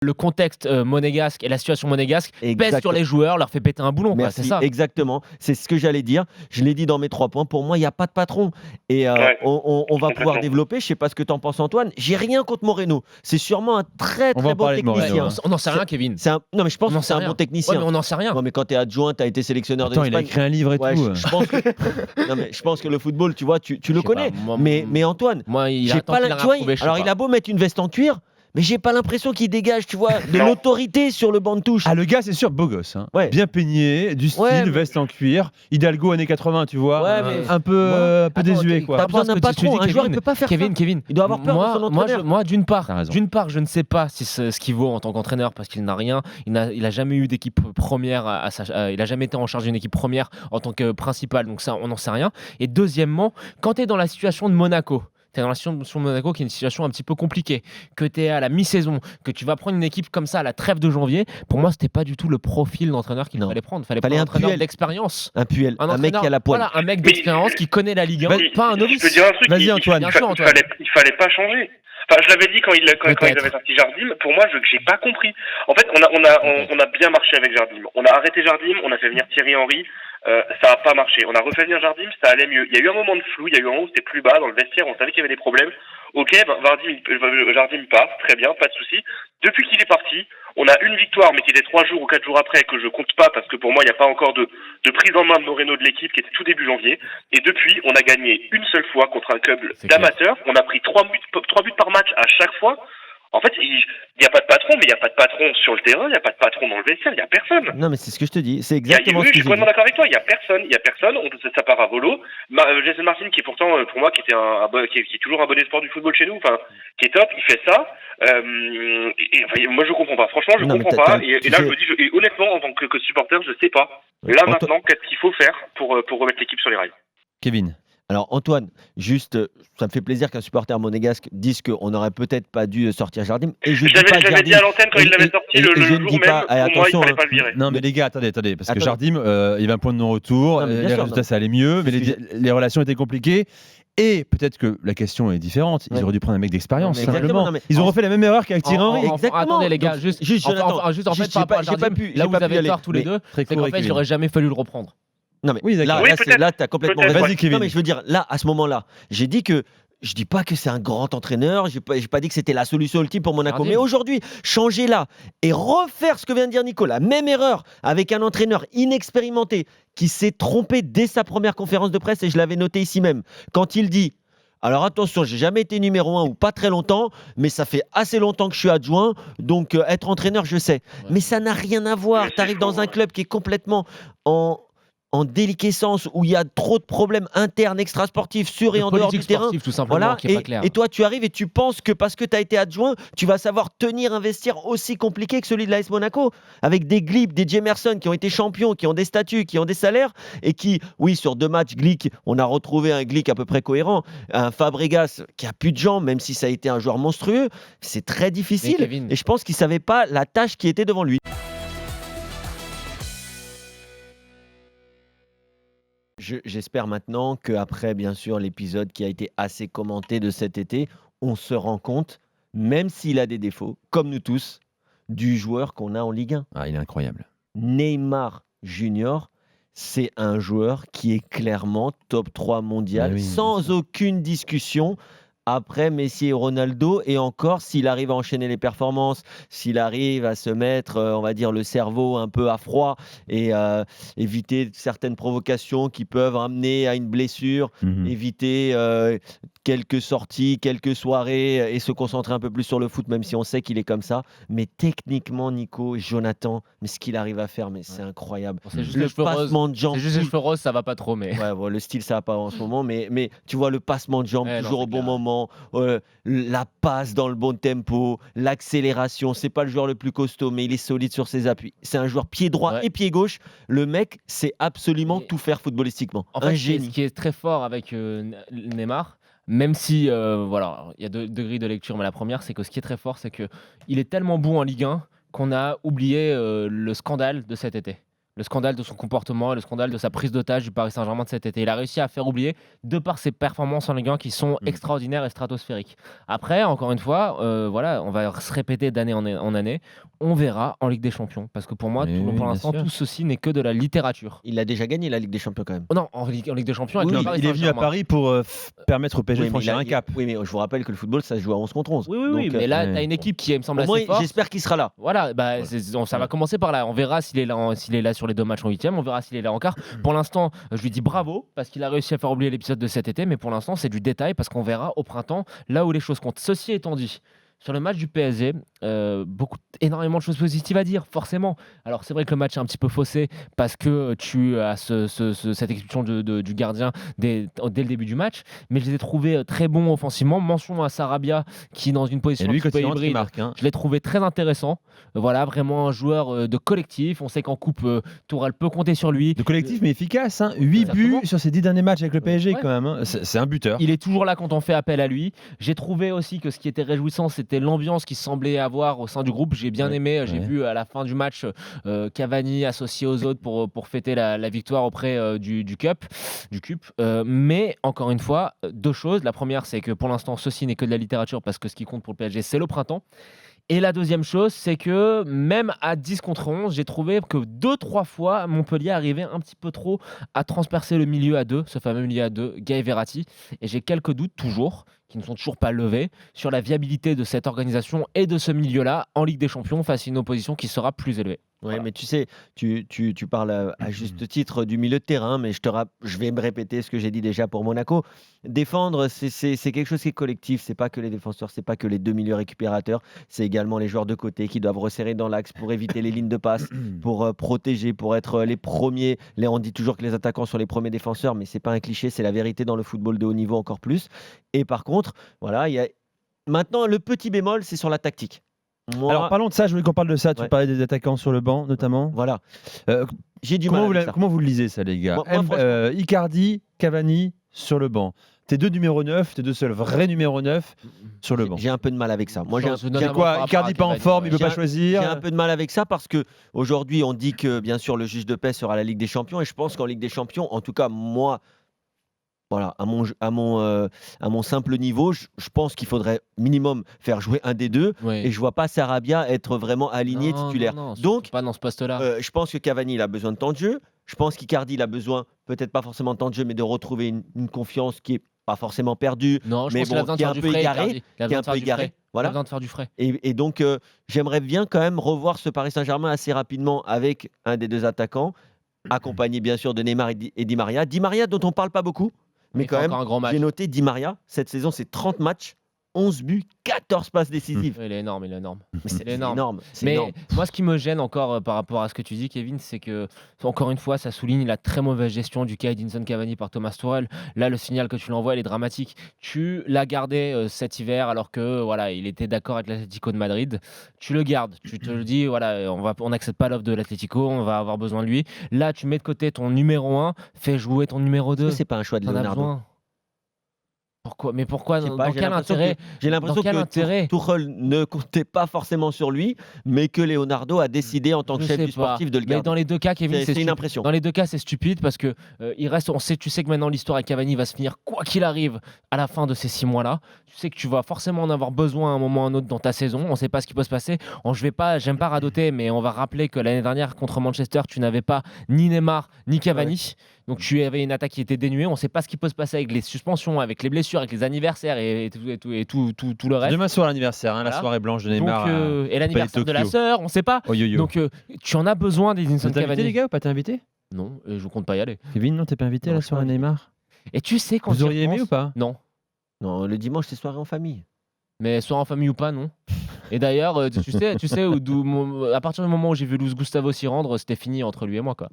le contexte monégasque et la situation monégasque pèse Exactement. sur les joueurs, leur fait péter un boulon. Quoi, Merci, c'est ça. exactement. C'est ce que j'allais dire. Je l'ai dit dans mes 3 points. Pour moi, il y a pas de patron et Ouais, on va pouvoir complètement. développer. Je sais pas ce que tu en penses, Antoine. J'ai rien contre Moreno. C'est sûrement un très, On va très en bon parler de Moreno, technicien. hein. On n'en sait rien, Kevin. Non, mais je pense On en que c'est sait un rien. bon technicien. Ouais, mais on n'en sait rien. Ouais, mais quand tu es adjoint, tu as été sélectionneur de Attends, il a l'Espagne. écrit un livre et Ouais, tout. je pense que non, mais je pense que le football, tu vois, tu Je le sais pas, connais. moi, mais Antoine, Moi, il j'ai attend pas qu'il la- a tu vois, approuvé, je sais alors pas. il a beau mettre une veste en cuir, mais j'ai pas l'impression qu'il dégage, tu vois, de Non. l'autorité sur le banc de touche. Ah, le gars, c'est sûr, beau gosse. Hein. Ouais. Bien peigné, du style, Ouais, mais- veste en cuir. Hidalgo années 80, tu vois. Ouais, mais- un peu Attends, désuet, t'as quoi. T'as rapport à besoin ce d'un que tu patron. dis, Un joueur, il Kevin. peut pas faire ça. Kevin, Il doit avoir peur de son entraîneur. moi, d'une part, T'as raison. je ne sais pas si ce qu'il vaut en tant qu'entraîneur parce qu'il n'a rien. Il a jamais eu d'équipe première. Il a jamais été en charge d'une équipe première en tant que principal. Donc ça, on n'en sait rien. Et deuxièmement, quand tu es dans la situation de Monaco. Tu es dans la situation de Monaco qui est une situation un petit peu compliquée, que tu es à la mi-saison, que tu vas prendre une équipe comme ça à la trêve de janvier. Pour moi, c'était pas du tout le profil d'entraîneur qu'il Non. fallait prendre. Fallait Fallait prendre un un entraîneur Puel. d'expérience. Un Puel, un mec entraîneur- qui a la poêle. Voilà, un mec Mais- d'expérience qui connaît la Ligue 1, Mais pas un Je novice. peux dire un truc. Vas-y, Antoine. Bien sûr, Antoine. Il fallait pas changer. Enfin, je l'avais dit quand il Peut-être. avait sorti Jardim. Pour moi, j'ai pas compris. En fait, on a bien marché avec Jardim. On a arrêté Jardim. On a fait venir Thierry Henry. Ça a pas marché. On a refait venir Jardim. Ça allait mieux. Il y a eu un moment de flou. Il y a eu un moment où c'était plus bas dans le vestiaire. On savait qu'il y avait des problèmes. Ok, Jardim part. Très bien, pas de souci. Depuis qu'il est parti, on a une victoire, mais qui était 3 jours ou 4 jours après, que je compte pas parce que pour moi, il n'y a pas encore de prise en main de Moreno de l'équipe qui était tout début janvier. Et depuis, on a gagné une seule fois contre un club C'est d'amateurs. On a pris 3 buts par match à chaque fois. En fait, il n'y a pas de patron, mais il n'y a pas de patron sur le terrain, il n'y a pas de patron dans le vestiaire, il n'y a personne. Non, mais c'est ce que je te dis. C'est Oui, exactement ce je que suis j'ai complètement dit. d'accord avec toi, il n'y a personne, ça part à volo. Jason Martin, qui est pourtant, pour moi, qui est toujours un bon espoir du football chez nous, enfin, qui est top, il fait ça. Moi, je comprends pas. Franchement, je Non, mais comprends pas. Et tu là, sais- je me dis, et honnêtement, en tant que supporter, je sais pas. Et là, maintenant, qu'est-ce qu'il faut faire pour remettre l'équipe sur les rails? Kevin. Alors Antoine, juste, ça me fait plaisir qu'un supporter monégasque dise qu'on n'aurait peut-être pas dû sortir Jardim. Et je dis pas Je l'avais dit à l'antenne quand il l'avait sorti le je jour ne même. dis pas, Pour moi, il attention, fallait hein. pas le virer. Non, mais les gars, attendez, parce que Attendez. Jardim, il y avait un point de non-retour, Non, mais bien les sûr, résultats, non. ça allait mieux, mais C'est ce les relations étaient compliquées. Et peut-être que la question est différente. Ils Ouais. auraient dû prendre un mec d'expérience, Non, mais exactement, simplement. non, mais- Ils ont refait la même erreur qu'avec Thierry Henry. Exactement. Attendez les gars, Donc, juste Jonathan, en juste, fait j'ai par rapport à pas Jardim, pu- là j'ai où pas vous pu avez aller. tort tous les Mais- deux, Très c'est court qu'en et fait, il Kevin. aurait jamais fallu le reprendre. Non mais Oui, d'accord. là, Oui, là, peut-être. là, t'as complètement Peut-être, raison. Vas-y, Kevin. Non mais je veux dire, là, à ce moment-là, j'ai dit que je dis pas que c'est un grand entraîneur, j'ai pas dit que c'était la solution ultime pour Monaco, Jardim. mais aujourd'hui, changer là et refaire ce que vient de dire Nicolas, même erreur avec un entraîneur inexpérimenté qui s'est trompé dès sa première conférence de presse, et je l'avais noté ici même, quand il dit: alors attention, j'ai jamais été numéro 1 ou pas très longtemps, mais ça fait assez longtemps que je suis adjoint, donc être entraîneur, je sais. Mais ça n'a rien à voir. Mais Tu arrives c'est dans faux, un ouais. club qui est complètement en déliquescence, où il y a trop de problèmes internes, extrasportifs, sur et De en dehors politique du terrain. sportive, tout simplement, Voilà, qui est pas clair. et toi tu arrives et tu penses que parce que tu as été adjoint, tu vas savoir tenir un vestiaire aussi compliqué que celui de l'AS Monaco, avec des Glick, des Jemerson qui ont été champions, qui ont des statuts, qui ont des salaires, et qui, oui, sur 2 matchs, Glick, on a retrouvé un Glick à peu près cohérent, un Fabregas qui a plus de jambes, même si ça a été un joueur monstrueux, c'est très difficile, Mais Kevin- et je pense qu'il savait pas la tâche qui était devant lui. J'espère maintenant qu'après, bien sûr, l'épisode qui a été assez commenté de cet été, on se rend compte, même s'il a des défauts, comme nous tous, du joueur qu'on a en Ligue 1. Ah, il est incroyable. Neymar Junior, c'est un joueur qui est clairement top 3 mondial, Mais oui, sans aucune discussion. Après Messi et Ronaldo, et encore s'il arrive à enchaîner les performances, s'il arrive à se mettre, on va dire, le cerveau un peu à froid et éviter certaines provocations qui peuvent amener à une blessure, Mhm. éviter quelques sorties, quelques soirées et se concentrer un peu plus sur le foot, même si on sait qu'il est comme ça. Mais techniquement, Nico, Jonathan, mais ce qu'il arrive à faire, mais c'est incroyable. Bon, c'est juste Le les cheveux roses. passement de jambes. C'est juste les cheveux roses, ça va pas trop, mais. Ouais, bon, le style, ça va pas en ce moment, mais tu vois, le passement de jambes, Ouais, non, toujours c'est au bon clair. moment, la passe dans le bon tempo, l'accélération. C'est pas le joueur le plus costaud, mais il est solide sur ses appuis. C'est un joueur pied droit Ouais. et pied gauche. Le mec sait absolument Mais- tout faire footballistiquement. En Un fait, génie. ce qui est très fort avec Neymar, même si voilà, il y a deux grilles de lecture, mais la première, c'est que ce qui est très fort, c'est que il est tellement bon en Ligue 1 qu'on a oublié le scandale de cet été. Le scandale de son comportement, le scandale de sa prise d'otage du Paris Saint-Germain de cet été. Il a réussi à faire oublier de par ses performances en Ligue 1 qui sont extraordinaires et stratosphériques. Après, encore une fois, voilà, on va se répéter d'année en année. On verra en Ligue des Champions. Parce que pour moi, Oui, pour bien l'instant, sûr. tout ceci n'est que de la littérature. Il a déjà gagné la Ligue des Champions quand même. Oh non, en Ligue des Champions, avec Oui, le oui, Paris Il est venu à Saint-Germain. Paris pour permettre au PSG de Oui, mais franchir un cap. oui, mais je vous rappelle que le football, ça se joue à 11 contre 11. Oui, Donc, mais là, ouais. tu as une équipe qui, me semble, au moins, assez forte. j'espère qu'il sera là. Voilà, ça va commencer par là. On verra s'il est là sur les 2 matchs en 8e. On verra s'il est là en quart. Pour l'instant, je lui dis bravo parce qu'il a réussi à faire oublier l'épisode de cet été. Mais pour l'instant, c'est du détail parce qu'on verra au printemps là où les choses comptent. Ceci étant dit, sur le match du PSG, énormément de choses positives à dire, forcément. Alors c'est vrai que le match est un petit peu faussé parce que tu as cette expulsion du gardien dès le début du match, mais je les ai trouvés très bons offensivement. Mention à Sarabia qui, dans une Et position lui, un petit quand peu il rentre, il hybride, marque. Hein. je l'ai trouvé très intéressant. Voilà, vraiment un joueur de collectif. On sait qu'en coupe, Tourelle peut compter sur lui. De collectif, mais efficace. Hein. 8 Exactement. buts sur ses 10 derniers matchs avec le PSG, Ouais. quand même. Hein. C'est un buteur. Il est toujours là quand on fait appel à lui. J'ai trouvé aussi que ce qui était réjouissant, c'était l'ambiance qui semblait avoir au sein du groupe. J'ai bien Ouais. aimé. J'ai Ouais. vu à la fin du match Cavani associé aux autres pour fêter la victoire auprès du Cup. Mais encore une fois, 2 choses. La première, c'est que pour l'instant, ceci n'est que de la littérature parce que ce qui compte pour le PSG, c'est le printemps. Et la deuxième chose, c'est que même à 10 contre 11, j'ai trouvé que 2-3 fois, Montpellier arrivait un petit peu trop à transpercer le milieu à 2, ce fameux milieu à 2, Gay Verratti. Et j'ai quelques doutes toujours, qui ne sont toujours pas levés, sur la viabilité de cette organisation et de ce milieu-là en Ligue des Champions face à une opposition qui sera plus élevée. Ouais, Voilà. mais tu sais, tu parles à juste titre du milieu de terrain, mais je vais me répéter ce que j'ai dit déjà pour Monaco. Défendre, c'est quelque chose qui est collectif. C'est pas que les défenseurs, c'est pas que les 2 milieux récupérateurs, c'est également les joueurs de côté qui doivent resserrer dans l'axe pour éviter les lignes de passe, pour protéger, pour être les premiers. Là, on dit toujours que les attaquants sont les premiers défenseurs, mais c'est pas un cliché, c'est la vérité dans le football de haut niveau encore plus. Et par contre, voilà, il y a maintenant le petit bémol, c'est sur la tactique. Moi, Alors, parlons de ça. Je voulais qu'on parle de ça. Tu Ouais. parlais des attaquants sur le banc, notamment. voilà, Euh, j'ai du mal comment, avec ça. comment vous le lisez, ça, les gars Moi, franchement- Icardi, Cavani sur le banc. Tes 2 numéros 9, tes 2 seuls vrais numéros 9 sur le banc. J'ai un peu de mal avec ça. Moi, j'ai un- C'est j'ai notamment Quoi, par rapport Icardi à pas en Cavani, forme, il ouais. peut pas J'ai choisir. un peu de mal avec ça parce que aujourd'hui on dit que bien sûr le juge de paix sera la Ligue des Champions et je pense qu'en Ligue des Champions, en tout cas moi, voilà, à mon simple niveau, je pense qu'il faudrait minimum faire jouer un des deux Ouais. et je vois pas Sarabia être vraiment aligné Non, titulaire. non, surtout Donc pas dans ce poste-là. je pense que Cavani il a besoin de temps de jeu. Je pense qu'Icardi il a besoin peut-être pas forcément de temps de jeu mais de retrouver une confiance qui est pas forcément perdue, Non, je mais pense qu'il a bon, besoin de qui est faire un du peu frais. égaré, Icardi. Il a qui est besoin un de faire peu du frais. égaré. Il a Voilà. besoin de faire du frais. Et donc, j'aimerais bien quand même revoir ce Paris Saint-Germain assez rapidement avec un des 2 attaquants, accompagné bien sûr de Neymar et Di Maria. Di Maria dont on parle pas beaucoup, mais Il quand fait même, encore un grand match. j'ai noté Di Maria, cette saison c'est 30 matchs, 11 buts, 14 passes décisives. Il est énorme, il est énorme. Mais C'est énorme. c'est Mais énorme. moi, ce qui me gêne encore par rapport à ce que tu dis, Kevin, c'est que, encore une fois, ça souligne la très mauvaise gestion du cas Edinson Cavani par Thomas Tuchel. Là, le signal que tu l'envoies, il est dramatique. Tu l'as gardé cet hiver alors que voilà, il était d'accord avec l'Atlético de Madrid. Tu le gardes. Tu te le dis, voilà, on n'accepte pas l'offre de l'Atlético, on va avoir besoin de lui. Là, tu mets de côté ton numéro 1, fais jouer ton numéro 2. C'est pas un choix de T'en as Leonardo. besoin. Pourquoi? Mais pourquoi? Je sais Dans pas, dans j'ai quel l'impression intérêt? J'ai l'impression Dans quel que intérêt? Tuchel ne comptait pas forcément sur lui, mais que Leonardo a décidé en tant que Je chef sais du pas. sportif de le Mais garder. dans les 2 cas, Kevin, C'est une stupide. impression. Dans les 2 cas, c'est stupide parce que il reste. Tu sais que maintenant l'histoire avec Cavani va se finir quoi qu'il arrive à la fin de ces 6 mois-là. Tu sais que tu vas forcément en avoir besoin à un moment ou à un autre dans ta saison. On ne sait pas ce qui peut se passer. J'aime pas radoter, mais on va rappeler que l'année dernière contre Manchester, tu n'avais pas ni Neymar ni Cavani. Donc tu avais une attaque qui était dénuée. On ne sait pas ce qui peut se passer avec les suspensions, avec les blessures, avec les anniversaires et tout le reste. Demain soir, l'anniversaire, hein, la Voilà. soirée blanche de Donc, Neymar. et l'anniversaire de la Tokyo. sœur, on ne sait pas. Oh, yo-yo. Donc tu en as besoin d'Edinson T'es invité, Cavani. les gars, ou pas? T'es invité? Non, je compte pas y aller. Kevin, non, t'es pas invité à Non, la je suis pas soirée invité. Neymar? Et tu sais quand Vous auriez aimé ou pas? Non. Non, le dimanche c'est soirée en famille. Mais soit en famille ou pas, non. Et d'ailleurs, tu sais à partir du moment où j'ai vu Luis Gustavo s'y rendre, c'était fini entre lui et moi, quoi.